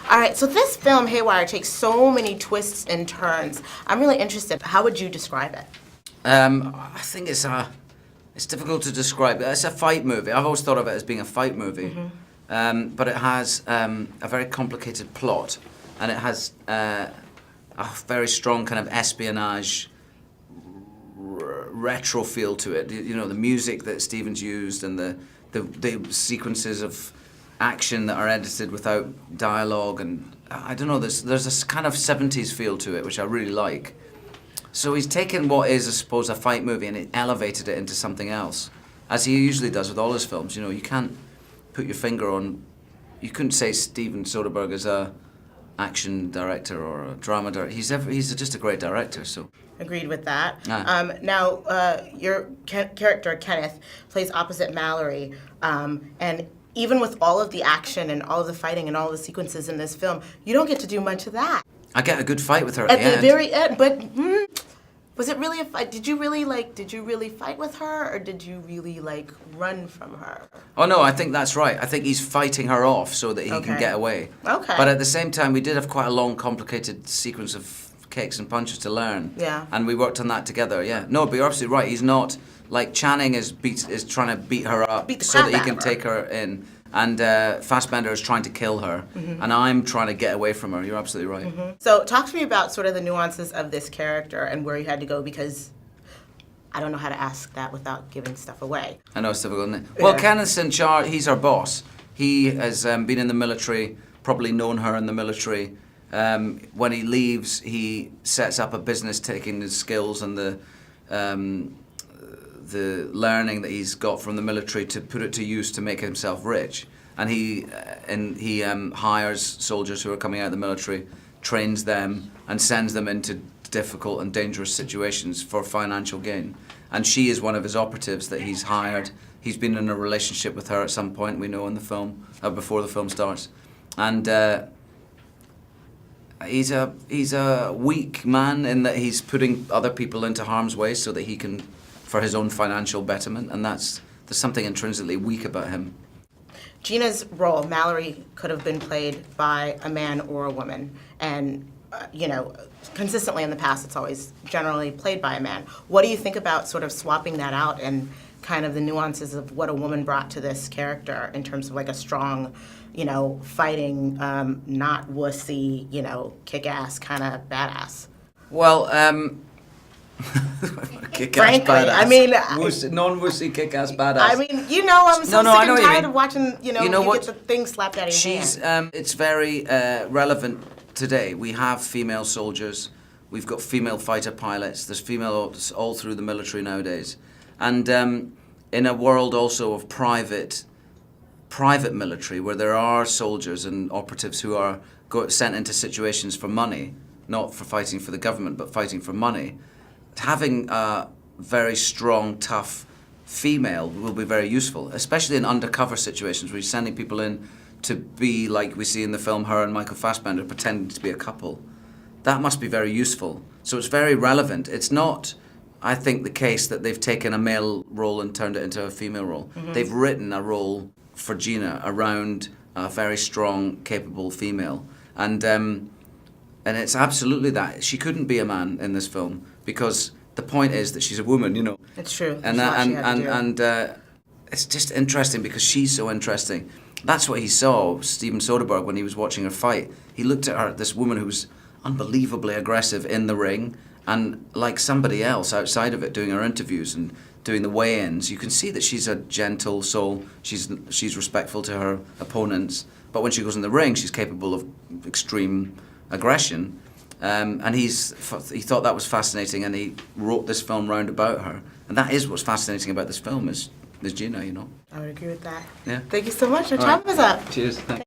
All right, so this film, Haywire, takes so many twists and turns. I'm really interested. How would you describe it? I think it's difficult to describe. It's a fight movie. I've always thought of it as being a fight movie. But it has a very complicated plot, and it has a very strong kind of espionage retro feel to it. You know, the music that Stevens used and the sequences of action that are edited without dialogue, and I don't know, there's this kind of 70s feel to it, which I really like. So he's taken what is, I suppose, a fight movie and he elevated it into something else, as he usually does with all his films. You know, you can't put your finger on, you couldn't say Steven Soderbergh is a action director or a drama director. He's just a great director, so. Agreed with that. Now, your character, Kenneth, plays opposite Mallory, and even with all of the action and all of the fighting and all the sequences in this film, you don't get to do much of that. I get a good fight with her at the end. At the very end, but was it really a fight? Did you really fight with her, or did you really, run from her? Oh, no, I think that's right. I think he's fighting her off so that he can get away. Okay. But at the same time, we did have quite a long, complicated sequence of kicks and punches to learn. Yeah. And we worked on that together, yeah. No, but you're absolutely right. He's not, like, Channing is trying to beat her up so that he can take her in. And Fassbender is trying to kill her, and I'm trying to get away from her. You're absolutely right. So talk to me about sort of the nuances of this character and where you had to go, because I don't know how to ask that without giving stuff away. I know it's difficult, isn't it? Well, Kenneth's in charge. He's our boss. He has been in the military, probably known her in the military. When he leaves, he sets up a business taking his skills and the learning that he's got from the military to put it to use to make himself rich. And he hires soldiers who are coming out of the military, trains them, and sends them into difficult and dangerous situations for financial gain. And she is one of his operatives that he's hired. He's been in a relationship with her at some point, we know in the film, before the film starts. And he's a weak man in that he's putting other people into harm's way so that he can, for his own financial betterment, and there's something intrinsically weak about him. Gina's role, Mallory, could have been played by a man or a woman, and consistently in the past it's always generally played by a man. What do you think about sort of swapping that out and kind of the nuances of what a woman brought to this character in terms of like a strong, fighting, not wussy, kick-ass kind of badass? Well, kick-ass frankly, badass. I mean, non-wussy kick-ass badass. I mean, I'm so sick and tired of watching, you what? get the thing slapped out of your hand. It's very relevant today. We have female soldiers. We've got female fighter pilots. There's females all through the military nowadays. And in a world also of private military, where there are soldiers and operatives who are sent into situations for money, not for fighting for the government, but fighting for money, having a very strong, tough female will be very useful, especially in undercover situations where you're sending people in to be, like we see in the film, her and Michael Fassbender pretending to be a couple. That must be very useful. So it's very relevant. It's not, I think, the case that they've taken a male role and turned it into a female role. They've written a role for Gina around a very strong, capable female. And it's absolutely that. She couldn't be a man in this film because the point is that she's a woman, It's true. And it's just interesting because she's so interesting. That's what he saw, Steven Soderbergh, when he was watching her fight. He looked at her, this woman who was unbelievably aggressive in the ring, and like somebody else outside of it, doing her interviews and doing the weigh-ins, you can see that she's a gentle soul. She's respectful to her opponents, but when she goes in the ring, she's capable of extreme aggression. And he thought that was fascinating, and he wrote this film round about her. And that is what's fascinating about this film is Gina, I would agree with that. Yeah. Thank you so much. Our time is up. Cheers. Thanks.